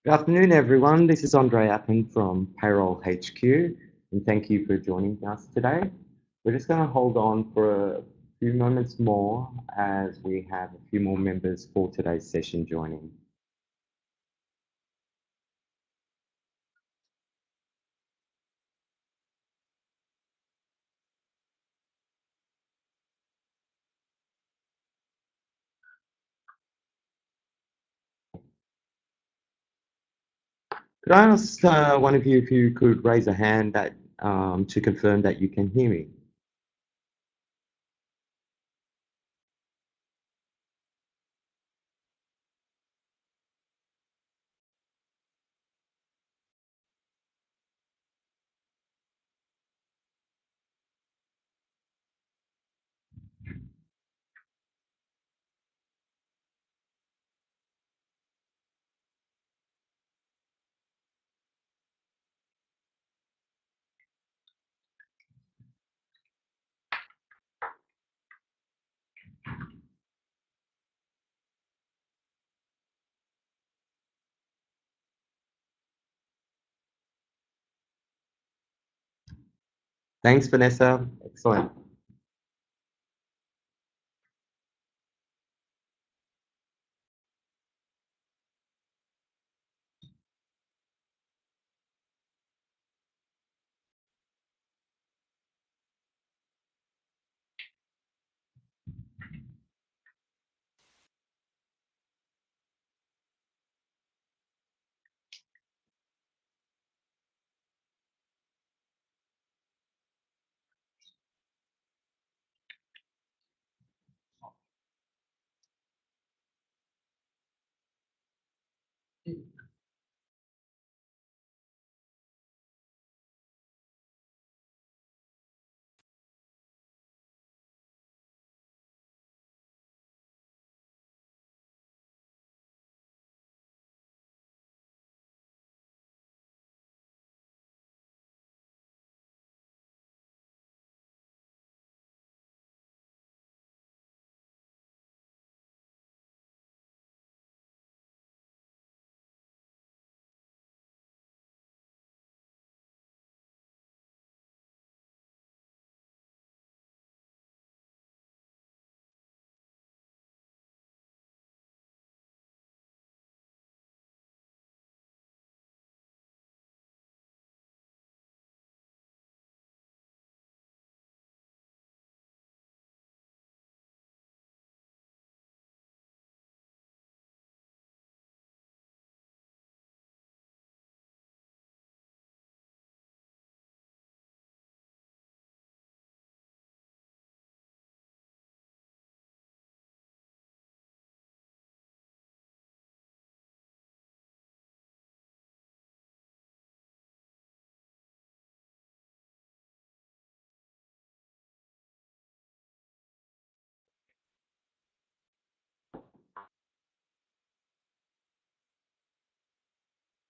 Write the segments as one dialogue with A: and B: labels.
A: Good afternoon, everyone. This is Andre Appen from Payroll HQ, and thank you for joining us today. We're just going to hold on for a few moments more as we have a few more members for today's session joining. Could I ask one of you if you could raise a hand to confirm that you can hear me? Thanks, Vanessa. Excellent.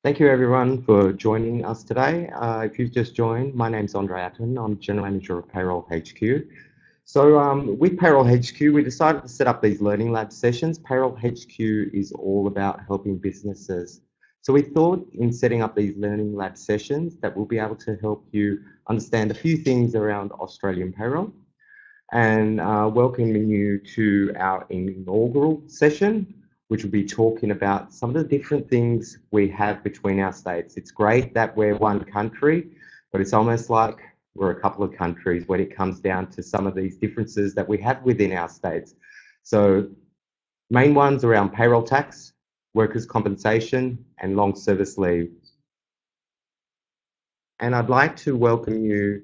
A: Thank you, everyone, for joining us today. If you've just joined, my name's Andre Atten. I'm General Manager of Payroll HQ. So with Payroll HQ, we decided to set up these Learning Lab sessions. Payroll HQ is all about helping businesses. So we thought in setting up these Learning Lab sessions that we'll be able to help you understand a few things around Australian payroll and welcoming you to our inaugural session, which will be talking about some of the different things we have between our states. It's great that we're one country, but it's almost like we're a couple of countries when it comes down to some of these differences that we have within our states. So main ones around payroll tax, workers' compensation, and long service leave. And I'd like to welcome you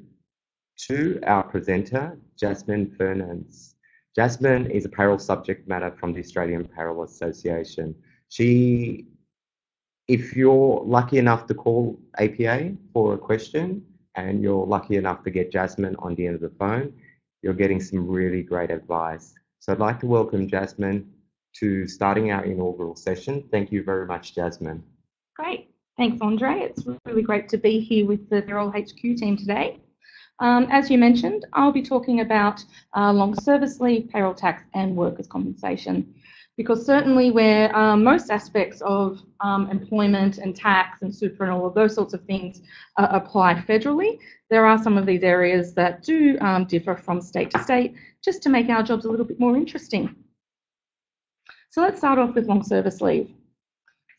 A: to our presenter, Jasmine Fernance. Jasmine is a payroll subject matter from the Australian Payroll Association. If you're lucky enough to call APA for a question and you're lucky enough to get Jasmine on the end of the phone, you're getting some really great advice. So I'd like to welcome Jasmine to starting our inaugural session. Thank you very much, Jasmine.
B: Great. Thanks, Andre. It's really great to be here with the Payroll HQ team today. As you mentioned, I'll be talking about long service leave, payroll tax, and workers' compensation. because certainly where most aspects of employment and tax and super and all of those sorts of things apply federally, there are some of these areas that do differ from state to state, just to make our jobs a little bit more interesting. So let's start off with long service leave.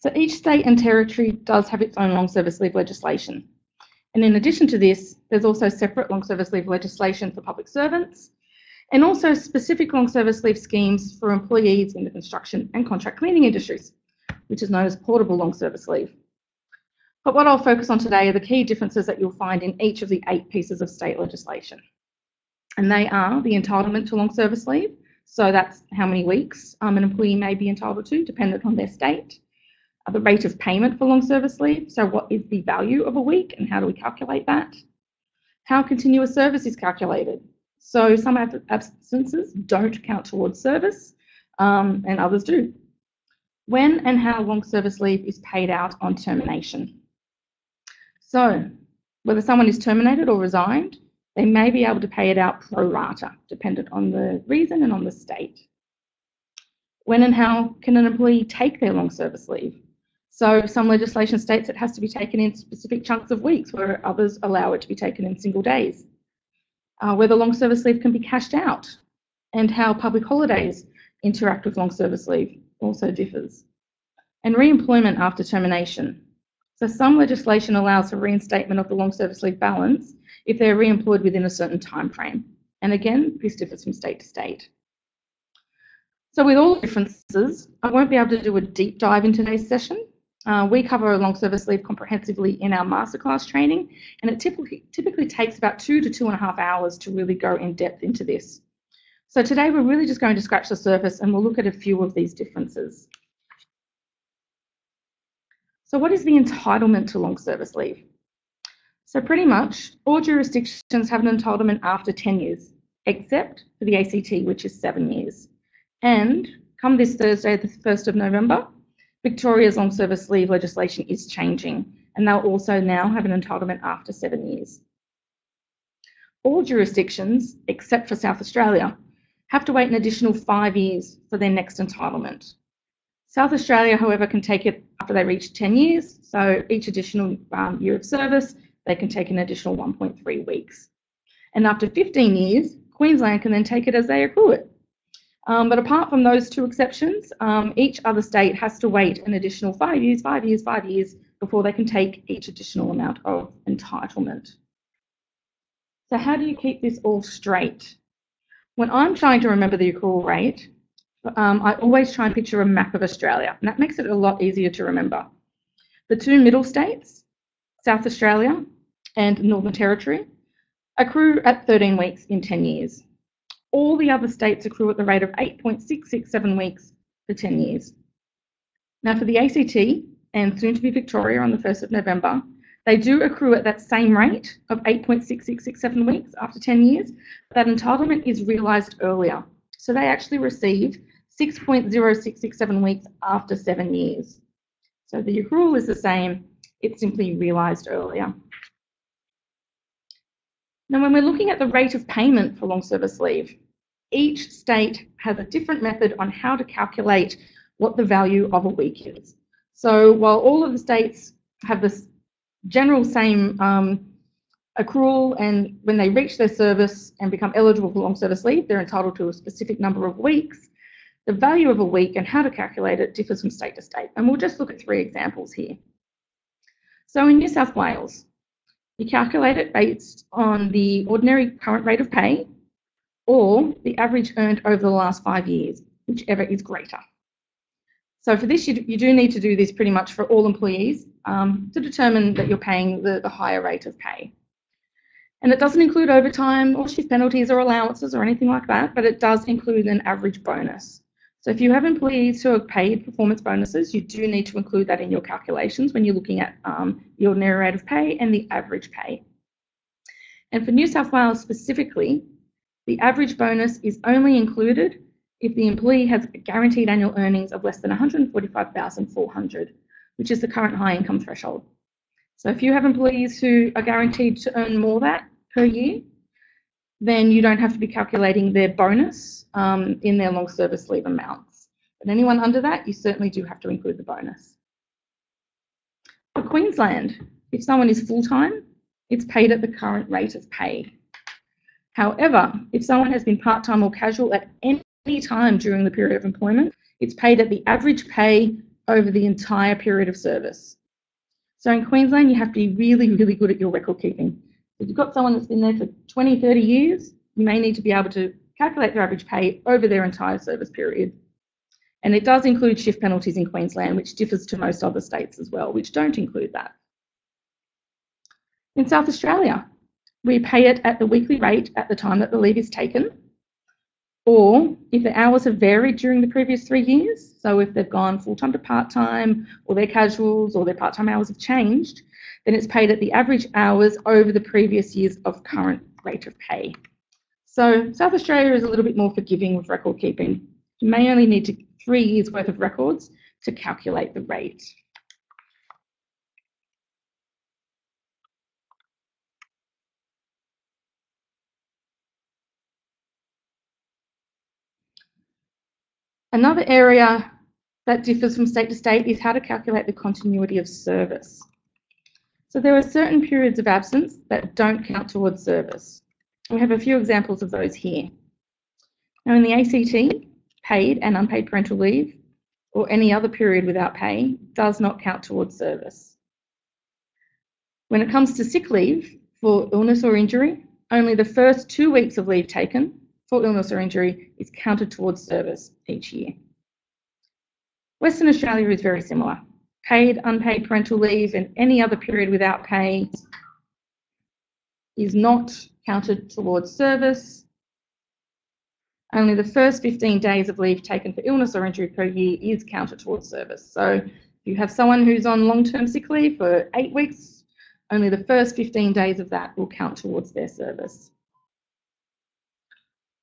B: So each state and territory does have its own long service leave legislation. And in addition to this, there's also separate long service leave legislation for public servants, and also specific long service leave schemes for employees in the construction and contract cleaning industries, which is known as portable long service leave. But what I'll focus on today are the key differences that you'll find in each of the 8 pieces of state legislation. And they are the entitlement to long service leave, so that's how many weeks an employee may be entitled to, dependent on their state. The rate of payment for long service leave, so what is the value of a week and how do we calculate that? How continuous service is calculated. So some absences don't count towards service and others do. When and how long service leave is paid out on termination. So whether someone is terminated or resigned, they may be able to pay it out pro rata, dependent on the reason and on the state. When and how can an employee take their long service leave? So some legislation states it has to be taken in specific chunks of weeks, where others allow it to be taken in single days. Whether long service leave can be cashed out, and how public holidays interact with long service leave also differs. And re-employment after termination. So some legislation allows for reinstatement of the long service leave balance if they're re-employed within a certain time frame. And again, this differs from state to state. So with all the differences, I won't be able to do a deep dive in today's session. We cover long service leave comprehensively in our masterclass training, and it typically takes about 2 to 2.5 hours to really go in depth into this. So today we're really just going to scratch the surface and we'll look at a few of these differences. So what is the entitlement to long service leave? So pretty much all jurisdictions have an entitlement after 10 years, except for the ACT, which is 7 years. And come this Thursday, the 1st of November, Victoria's long service leave legislation is changing, and they'll also now have an entitlement after 7 years. All jurisdictions, except for South Australia, have to wait an additional 5 years for their next entitlement. South Australia, however, can take it after they reach 10 years, so each additional year of service, they can take an additional 1.3 weeks. And after 15 years, Queensland can then take it as they accrue it. But apart from those 2 exceptions, each other state has to wait an additional 5 years, 5 years, 5 years before they can take each additional amount of entitlement. So how do you keep this all straight? When I'm trying to remember the accrual rate, I always try and picture a map of Australia, and that makes it a lot easier to remember. The 2 middle states, South Australia and Northern Territory, accrue at 13 weeks in 10 years. All the other states accrue at the rate of 8.667 weeks for 10 years. Now for the ACT, and soon to be Victoria on the 1st of November, they do accrue at that same rate of 8.6667 weeks after 10 years. That entitlement is realised earlier. So they actually receive 6.0667 weeks after 7 years. So the accrual is the same, it's simply realised earlier. Now, when we're looking at the rate of payment for long service leave, each state has a different method on how to calculate what the value of a week is. So while all of the states have this general same accrual, and when they reach their service and become eligible for long service leave, they're entitled to a specific number of weeks, the value of a week and how to calculate it differs from state to state. And we'll just look at 3 examples here. So in New South Wales, you calculate it based on the ordinary current rate of pay or the average earned over the last 5 years, whichever is greater. So for this, you do need to do this pretty much for all employees to determine that you're paying the higher rate of pay. And it doesn't include overtime or shift penalties or allowances or anything like that, but it does include an average bonus. So if you have employees who are paid performance bonuses, you do need to include that in your calculations when you're looking at the ordinary rate of pay and the average pay. And for New South Wales specifically, the average bonus is only included if the employee has guaranteed annual earnings of less than $145,400, which is the current high income threshold. So if you have employees who are guaranteed to earn more that per year, then you don't have to be calculating their bonus in their long service leave amounts. But anyone under that, you certainly do have to include the bonus. For Queensland, if someone is full-time, it's paid at the current rate of pay. However, if someone has been part-time or casual at any time during the period of employment, it's paid at the average pay over the entire period of service. So in Queensland, you have to be really, really good at your record keeping. If you've got someone that's been there for 20, 30 years, you may need to be able to calculate their average pay over their entire service period. And it does include shift penalties in Queensland, which differs to most other states as well, which don't include that. In South Australia, we pay it at the weekly rate at the time that the leave is taken, or if the hours have varied during the previous 3 years, so if they've gone full-time to part-time, or they're casuals, or their part-time hours have changed, then it's paid at the average hours over the previous years of current rate of pay. So South Australia is a little bit more forgiving with record keeping. You may only need 3 years worth of records to calculate the rate. Another area that differs from state to state is how to calculate the continuity of service. So there are certain periods of absence that don't count towards service. We have a few examples of those here. Now in the ACT, paid and unpaid parental leave, or any other period without pay, does not count towards service. When it comes to sick leave for illness or injury, only the first 2 weeks of leave taken for illness or injury is counted towards service each year. Western Australia is very similar. Paid, unpaid parental leave and any other period without pay is not counted towards service. Only the first 15 days of leave taken for illness or injury per year is counted towards service. So if you have someone who's on long-term sick leave for 8 weeks, only the first 15 days of that will count towards their service.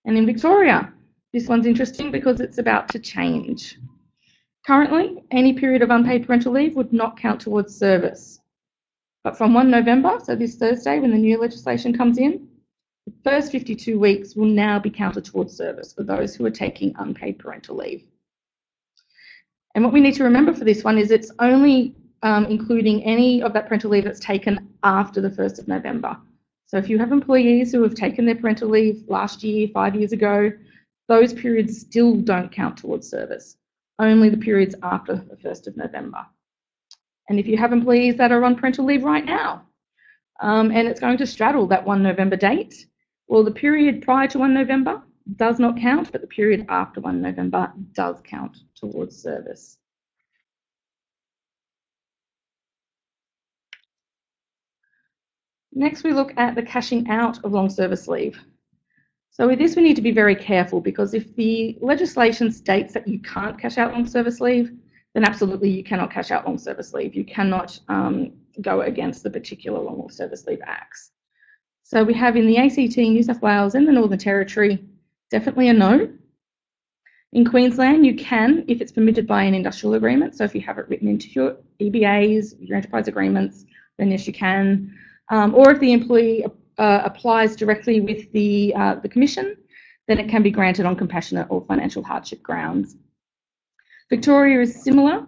B: And in Victoria, this one's interesting because it's about to change. Currently, any period of unpaid parental leave would not count towards service. But from 1 November, so this Thursday when the new legislation comes in, the first 52 weeks will now be counted towards service for those who are taking unpaid parental leave. And what we need to remember for this one is it's only including any of that parental leave that's taken after the 1st of November. So if you have employees who have taken their parental leave last year, 5 years ago, those periods still don't count towards service, only the periods after the 1st of November. And if you have employees that are on parental leave right now, and it's going to straddle that 1 November date, well, the period prior to 1 November does not count, but the period after 1 November does count towards service. Next, we look at the cashing out of long service leave. So with this, we need to be very careful because if the legislation states that you can't cash out long service leave, then absolutely you cannot cash out long service leave. You cannot go against the particular long service leave acts. So we have in the ACT, New South Wales and the Northern Territory, definitely a no. In Queensland, you can if it's permitted by an industrial agreement. So if you have it written into your EBAs, your enterprise agreements, then yes, you can. Or if the employee applies directly with the Commission, then it can be granted on compassionate or financial hardship grounds. Victoria is similar.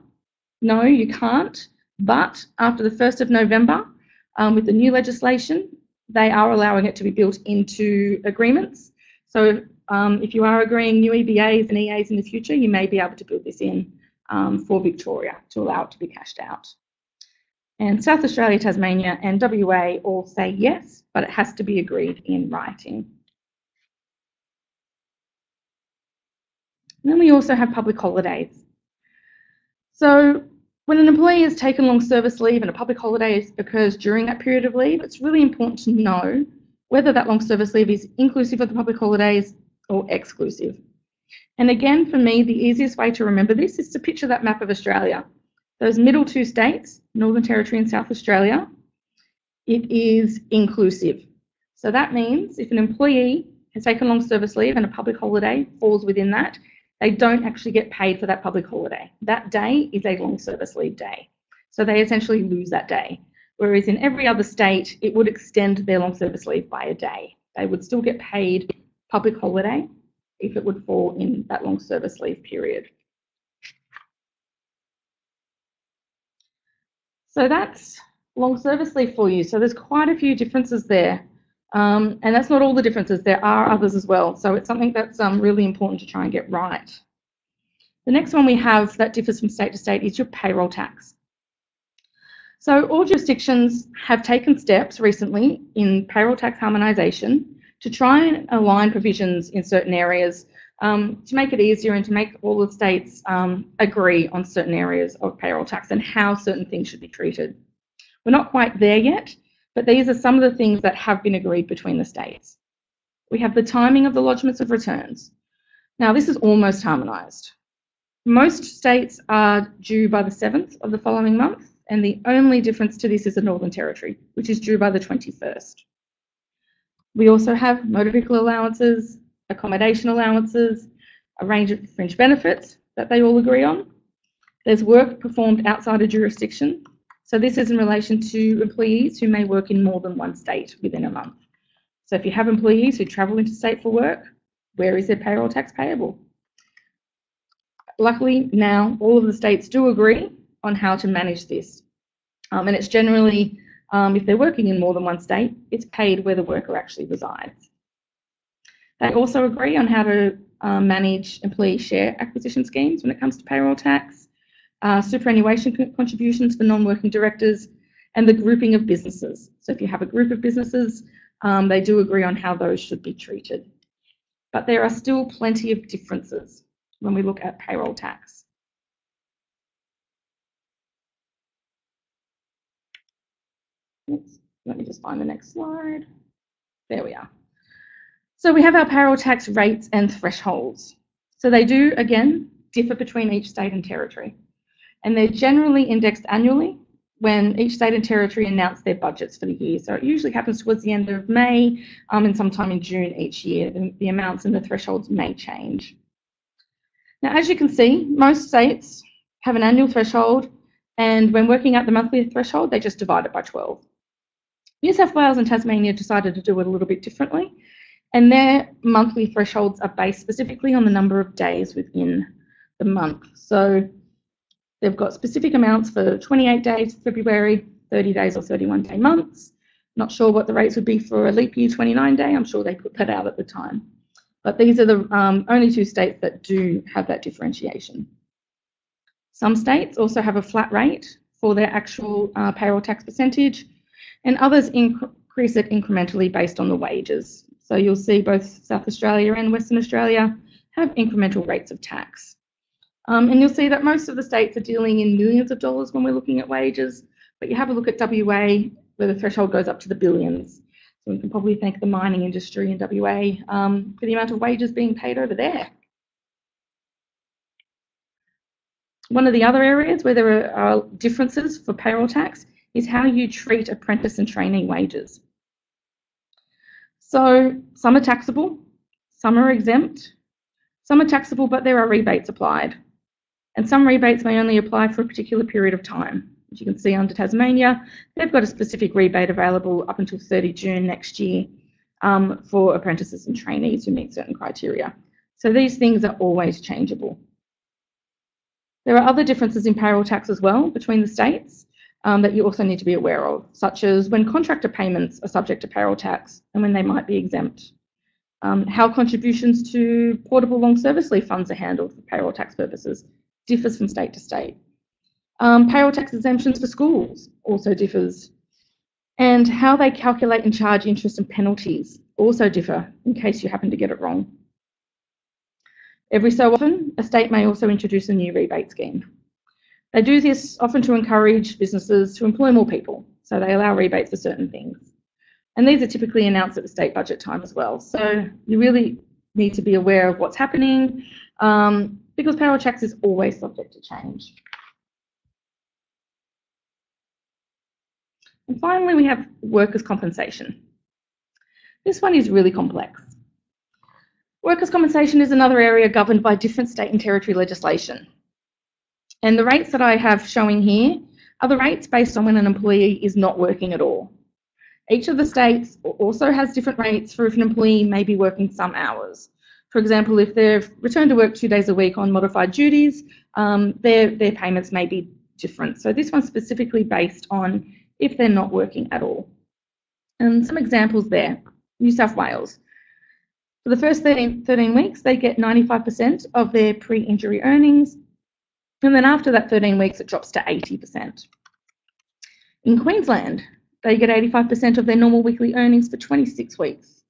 B: No, you can't. But after the 1st of November, with the new legislation, they are allowing it to be built into agreements. So if you are agreeing new EBAs and EAs in the future, you may be able to build this in for Victoria to allow it to be cashed out. And South Australia, Tasmania and WA all say yes, but it has to be agreed in writing. And then we also have public holidays. So when an employee has taken long service leave and a public holiday occurs during that period of leave, it's really important to know whether that long service leave is inclusive of the public holidays or exclusive. And again, for me, the easiest way to remember this is to picture that map of Australia. Those middle 2 states, Northern Territory and South Australia, it is inclusive. So that means if an employee has taken long service leave and a public holiday falls within that, they don't actually get paid for that public holiday. That day is a long service leave day. So they essentially lose that day. Whereas in every other state, it would extend their long service leave by a day. They would still get paid public holiday if it would fall in that long service leave period. So that's long service leave for you. So there's quite a few differences there. And that's not all the differences. There are others as well. So it's something that's really important to try and get right. The next one we have that differs from state to state is your payroll tax. So all jurisdictions have taken steps recently in payroll tax harmonisation to try and align provisions in certain areas to make it easier and to make all the states agree on certain areas of payroll tax and how certain things should be treated. We're not quite there yet, but these are some of the things that have been agreed between the states. We have the timing of the lodgements of returns. Now, this is almost harmonised. Most states are due by the 7th of the following month, and the only difference to this is the Northern Territory, which is due by the 21st. We also have motor vehicle allowances, accommodation allowances, a range of fringe benefits that they all agree on. There's work performed outside a jurisdiction. So this is in relation to employees who may work in more than one state within a month. So if you have employees who travel interstate for work, where is their payroll tax payable? Luckily, now all of the states do agree on how to manage this. And it's generally, if they're working in more than one state, it's paid where the worker actually resides. They also agree on how to manage employee share acquisition schemes when it comes to payroll tax, superannuation contributions for non-working directors, and the grouping of businesses. So if you have a group of businesses, they do agree on how those should be treated. But there are still plenty of differences when we look at payroll tax. Let me just find the next slide. There we are. So we have our payroll tax rates and thresholds. So they do, again, differ between each state and territory. And they're generally indexed annually when each state and territory announce their budgets for the year. So it usually happens towards the end of May and sometime in June each year. The amounts and the thresholds may change. Now, as you can see, most states have an annual threshold, and when working out the monthly threshold, they just divide it by 12. New South Wales and Tasmania decided to do it a little bit differently, and their monthly thresholds are based specifically on the number of days within the month. So they've got specific amounts for 28 days for February, 30 days or 31-day months. Not sure what the rates would be for a leap year 29-day. I'm sure they put that out at the time. But these are the only two states that do have that differentiation. Some states also have a flat rate for their actual payroll tax percentage, and others increase it incrementally based on the wages. So you'll see both South Australia and Western Australia have incremental rates of tax. And you'll see that most of the states are dealing in millions of dollars when we're looking at wages, but you have a look at WA where the threshold goes up to the billions. So we can probably thank the mining industry in WA for the amount of wages being paid over there. One of the other areas where there are differences for payroll tax is how you treat apprentice and trainee wages. So some are taxable, some are exempt, some are taxable but there are rebates applied. And some rebates may only apply for a particular period of time. As you can see under Tasmania, they've got a specific rebate available up until 30 June next year for apprentices and trainees who meet certain criteria. So these things are always changeable. There are other differences in payroll tax as well between the states that you also need to be aware of, such as when contractor payments are subject to payroll tax and when they might be exempt. How contributions to portable long service leave funds are handled for payroll tax purposes differs from state to state. Payroll tax exemptions for schools also differs. And how they calculate and charge interest and penalties also differ in case you happen to get it wrong. Every so often, a state may also introduce a new rebate scheme. They do this often to encourage businesses to employ more people, so they allow rebates for certain things. And these are typically announced at the state budget time as well. So you really need to be aware of what's happening because payroll tax is always subject to change. And finally, we have workers' compensation. This one is really complex. Workers' compensation is another area governed by different state and territory legislation. And the rates that I have showing here are the rates based on when an employee is not working at all. Each of the states also has different rates for if an employee may be working some hours. For example, if they've returned to work 2 days a week on modified duties, their payments may be different. So this one's specifically based on if they're not working at all. And some examples there. New South Wales. For the first 13 weeks, they get 95% of their pre-injury earnings. And then after that 13 weeks, it drops to 80%. In Queensland, they get 85% of their normal weekly earnings for 26 weeks.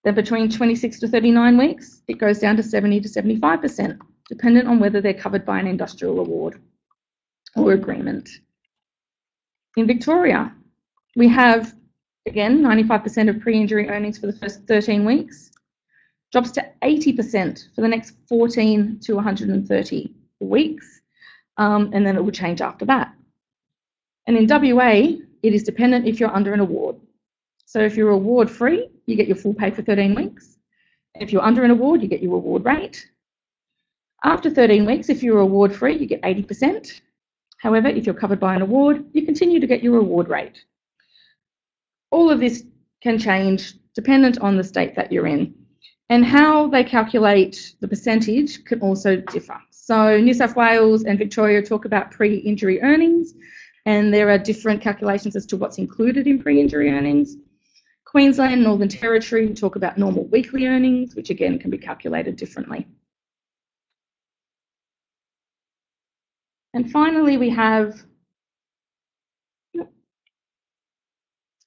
B: Then between 26 to 39 weeks, it goes down to 70 to 75%, dependent on whether they're covered by an industrial award or agreement. In Victoria, we have, again, 95% of pre-injury earnings for the first 13 weeks, drops to 80% for the next 14 to 130 weeks, and then it will change after that. And in WA, it is dependent if you're under an award. So if you're award free, you get your full pay for 13 weeks. If you're under an award, you get your award rate. After 13 weeks, if you're award free, you get 80%. However, if you're covered by an award, you continue to get your award rate. All of this can change dependent on the state that you're in. And how they calculate the percentage can also differ. So New South Wales and Victoria talk about pre-injury earnings, and there are different calculations as to what's included in pre-injury earnings. Queensland and Northern Territory talk about normal weekly earnings, which again can be calculated differently. And finally, we have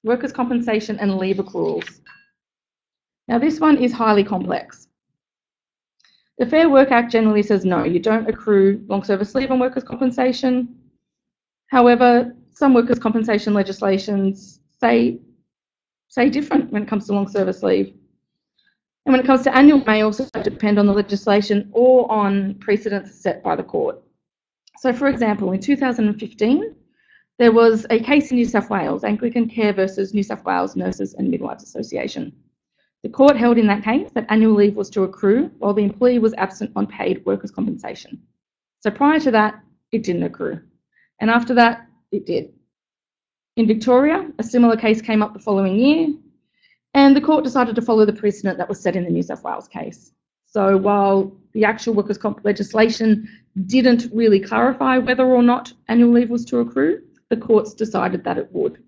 B: workers' compensation and leave accruals. Now, this one is highly complex. The Fair Work Act generally says no, you don't accrue long service leave on workers' compensation. However, some workers' compensation legislations say different when it comes to long service leave. And when it comes to annual, it may also depend on the legislation or on precedents set by the court. So, for example, in 2015, there was a case in New South Wales, Anglican Care versus New South Wales Nurses and Midwives Association. The court held in that case that annual leave was to accrue while the employee was absent on paid workers' compensation. So prior to that, it didn't accrue. And after that, it did. In Victoria, a similar case came up the following year, and the court decided to follow the precedent that was set in the New South Wales case. So while the actual workers' comp legislation didn't really clarify whether or not annual leave was to accrue, the courts decided that it would.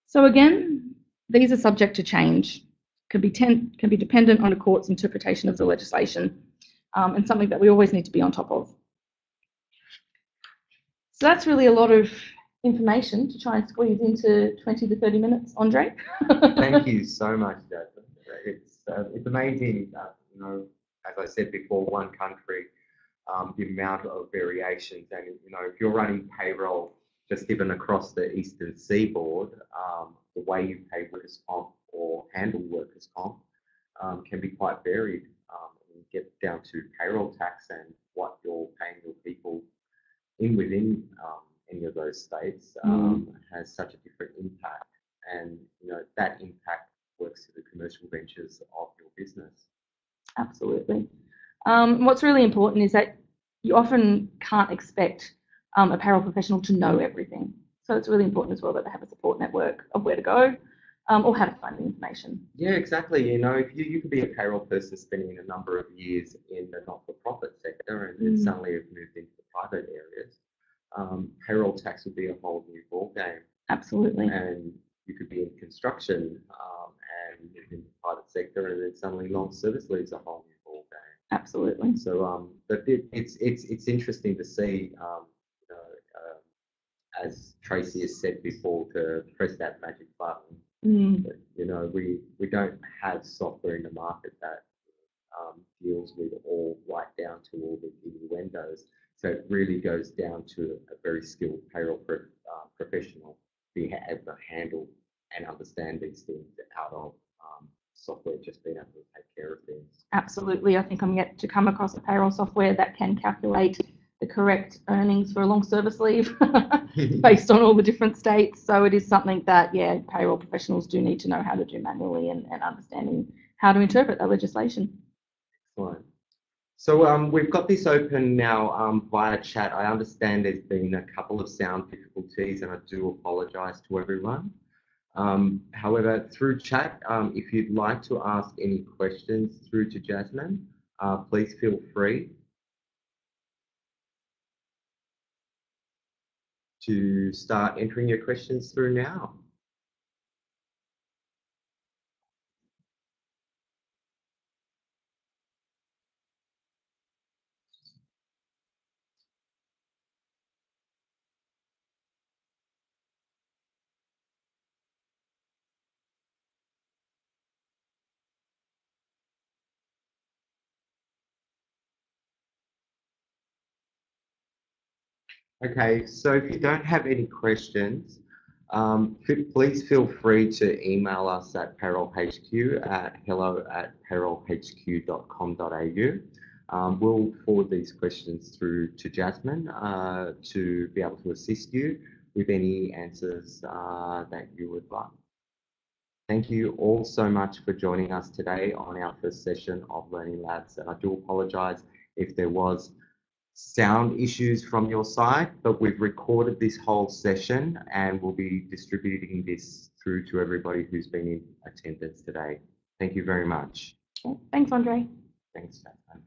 B: So again, these are subject to change, can be dependent on a court's interpretation of the legislation, and something that we always need to be on top of. So that's really a lot of information to try and squeeze into 20 to 30 minutes, Andre.
A: Thank you so much, Jasmine. It's amazing, as I said before, one country, the amount of variations, and if you're running payroll just even across the eastern seaboard, the way you pay workers' comp or handle workers' comp can be quite varied. You get down to payroll tax and what you're paying your people within any of those states has such a different impact, and that impact works to the commercial ventures of your business.
B: Absolutely. What's really important is that you often can't expect a payroll professional to know everything. So it's really important as well that they have a support network of where to go or how to find the information.
A: Yeah, exactly. If you could be a payroll person spending a number of years in the not-for-profit sector and then suddenly have moved into the private areas, payroll tax would be a whole new ballgame.
B: Absolutely.
A: And you could be in construction and move into the private sector, and then suddenly long service leaves a whole new ballgame.
B: Absolutely.
A: So, but it's interesting to see, as Tracy has said before, to press that magic button. But, we don't have software in the market that deals with all right down to all the innuendos. So it really goes down to a very skilled payroll professional being able to handle and understand these things out of software, just being able to take care of things.
B: Absolutely. I think I'm yet to come across a payroll software that can calculate the correct earnings for a long service leave based on all the different states. So it is something that, payroll professionals do need to know how to do manually and understanding how to interpret that legislation.
A: Excellent. So we've got this open now via chat. I understand there's been a couple of sound difficulties, and I do apologise to everyone. However, through chat, if you'd like to ask any questions through to Jasmine, please feel free. to start entering your questions through now. Okay, so if you don't have any questions, please feel free to email us at payrollhq at hello@payrollhq.com.au. We'll forward these questions through to Jasmine to be able to assist you with any answers that you would like. Thank you all so much for joining us today on our first session of Learning Labs. And I do apologise if there was sound issues from your side, but we've recorded this whole session and we'll be distributing this through to everybody who's been in attendance today. Thank you very much.
B: Thanks, Andre.
A: Thanks, Jasmine.